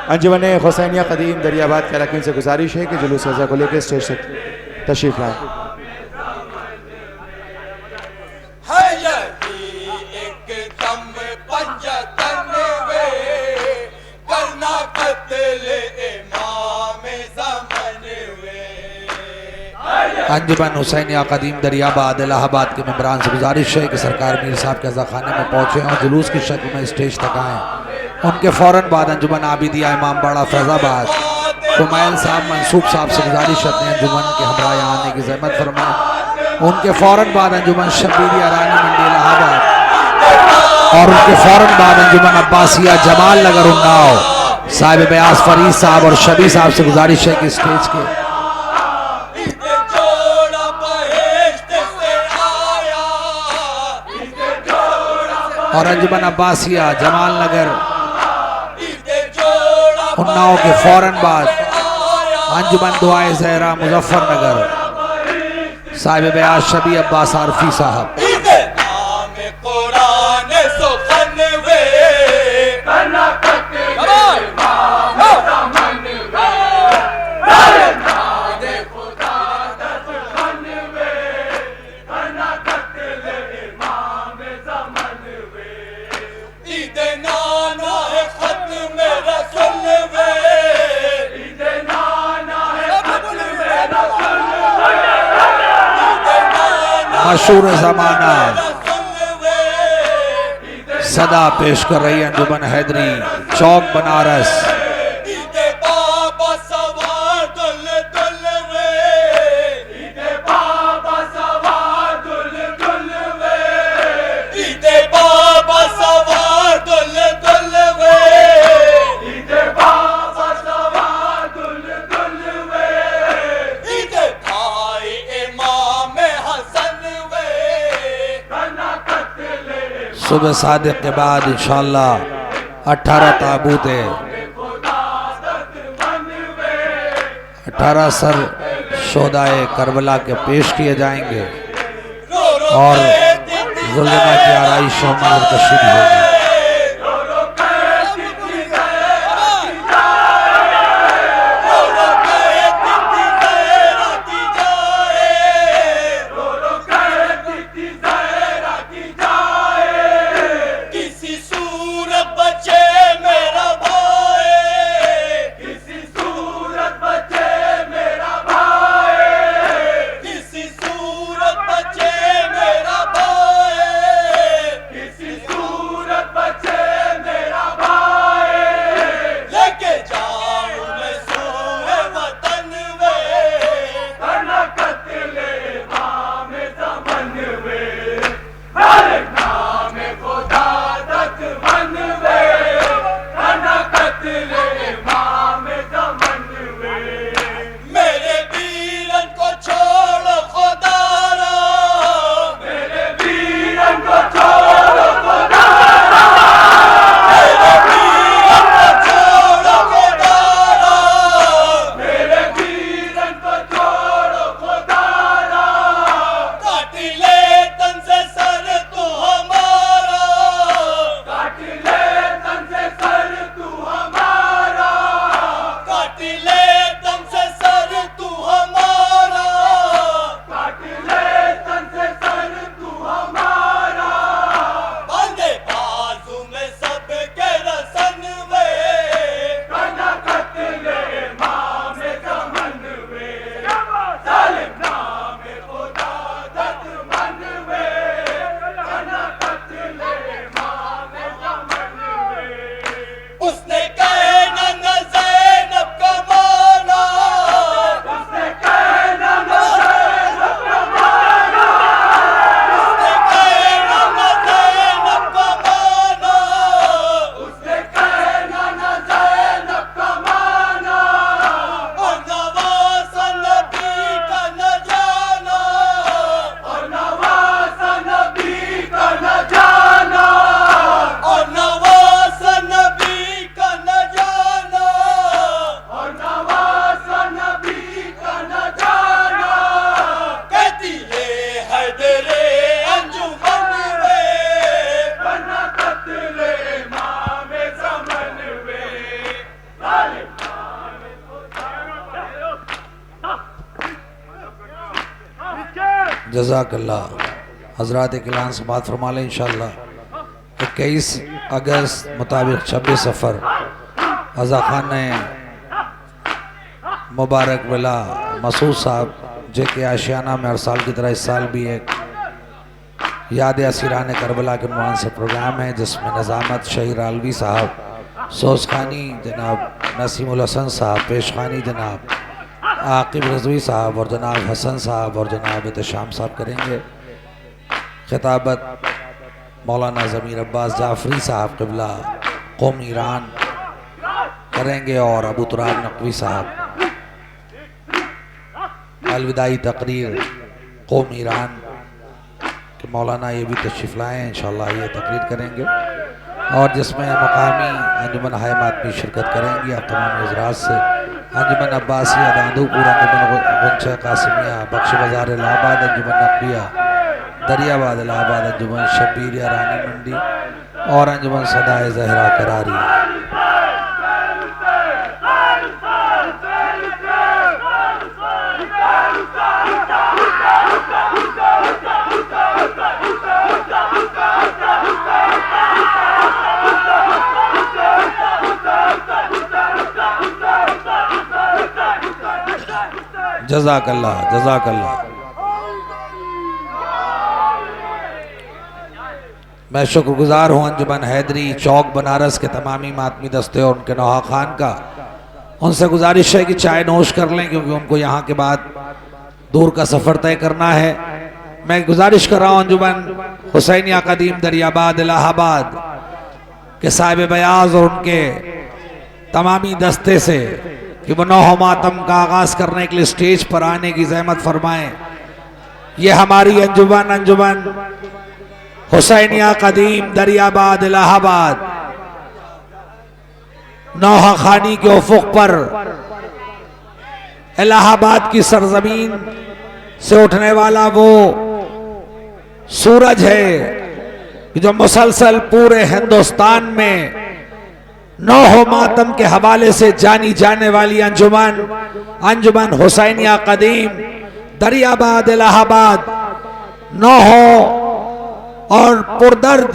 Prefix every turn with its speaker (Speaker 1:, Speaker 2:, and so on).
Speaker 1: अंजुमन हुसैनिया कदीम दरियाबाद के अरकान से गुजारिश है कि जुलूस रज़ा को लेकर स्टेज से तशरीफ लाएं।
Speaker 2: अंजुमन हुसैनिया कदीम दरियाबाद इलाहाबाद के मेंबरान से गुजारिश है कि सरकार मीर साहब के अज़ाखाने में पहुँचे और जुलूस की शक्ल में स्टेज तक आएँ। उनके फ़ौरन बाद अंजुमन आबिदिया इमाम बाड़ा फैज़ाबाद कुमैल साहब मंसूब साहब से गुजारिश रखते हैं अंजुमन के हमरा यहाँ आने की ज़हमत फरमाएं। उनके फ़ौरन बाद अंजुमन शब्बीरिया रानी मंडी इलाहाबाद और उनके फ़ौरन बाद अंजुमन अब्बासिया जमाल नगर उन्नाव साहिब बयास फरीद साहब और शबी साहब से गुजारिश है कि स्टेज के और अंजुमन अब्बासिया जमाल नगर उन्नाव के फ़ौरन बाद अंजुमन दुआए ज़हरा मुजफ्फरनगर साहिब बयास शबी अब्बास आरफी साहब मशहूर ज़माना सदा पेश कर रही अंजुमन हैदरी चौक बनारस। सुबह सादिक के बाद इंशाअल्लाह 18 ताबूत 18 सर शोदाए करबला के पेश किए जाएंगे और ज़ुल्फ़ा की आराइशों में मुर्तशिद होगी। जज़ाकल्लाह। हज़रात किलान से बात फरमा लें इंशाअल्लाह। 21 अगस्त मुताबिक 26 सफ़र अज़ा खान ने मुबारक विला मसूद साहब जे के आशियाना में हर साल की तरह इस साल भी एक याद असीरान करबला के उन्वान से प्रोग्राम है, जिसमें नज़ामत शहीर आलवी साहब, सोसखानी जनाब नसीमुल हसन साहब, पेशखानी जनाब आकिब रज़वी साहब और जनाब हसन साहब और जनाब एहतशाम साहब करेंगे। खिताबत मौलाना ज़मीर अब्बास जाफरी साहब क़िबला कौम ईरान करेंगे और अबू तुराब नकवी साहब अलविदाई तकरीर कौम ईरान के मौलाना ये भी तशरीफ़ लाए हैं, इंशाअल्लाह ये तकरीर करेंगे और जिसमें मकामी अंजुमन हाय मातमी शिरकत करेंगी। आप तमाम हज़रात से अंजुमन अब्बासिया दादूपुर, अंजुमन गुंचा कासिमिया, बख्श बाज़ार इलाहाबाद, अंजुमन नकविया दरियाबाद इलाहाबाद, अंजुमन शब्बीरिया रानी मंडी और अंजुमन सदाए ज़हरा करारी जज़ाकल्लाह जज़ाकल्लाह। मैं शुक्रगुजार हूँ अंजुमन हैदरी चौक बनारस के तमामी मातमी दस्ते और उनके नौहा खान का। उनसे गुजारिश है कि चाय नोश कर लें, क्योंकि उनको यहाँ के बाद दूर का सफ़र तय करना है। मैं गुजारिश कर रहा हूँ अंजुमन हुसैनिया कदीम दरियाबाद इलाहाबाद के साहिब बयाज और उनके तमामी दस्ते से कि वो नौह मातम का आगाज़ करने के लिए स्टेज पर आने की ज़हमत फरमाएं। ये हमारी अंजुमन अंजुमन हुसैनिया कदीम दरियाबाद इलाहाबाद नौहा खानी के उफ़ुक़ पर इलाहाबाद की सरजमीन से उठने वाला वो सूरज है कि जो मुसलसल पूरे हिंदुस्तान में नौह मातम के हवाले से जानी जाने वाली अंजुमन अंजुमन हुसैनिया कदीम दरियाबाद इलाहाबाद नौह और पुरदर्द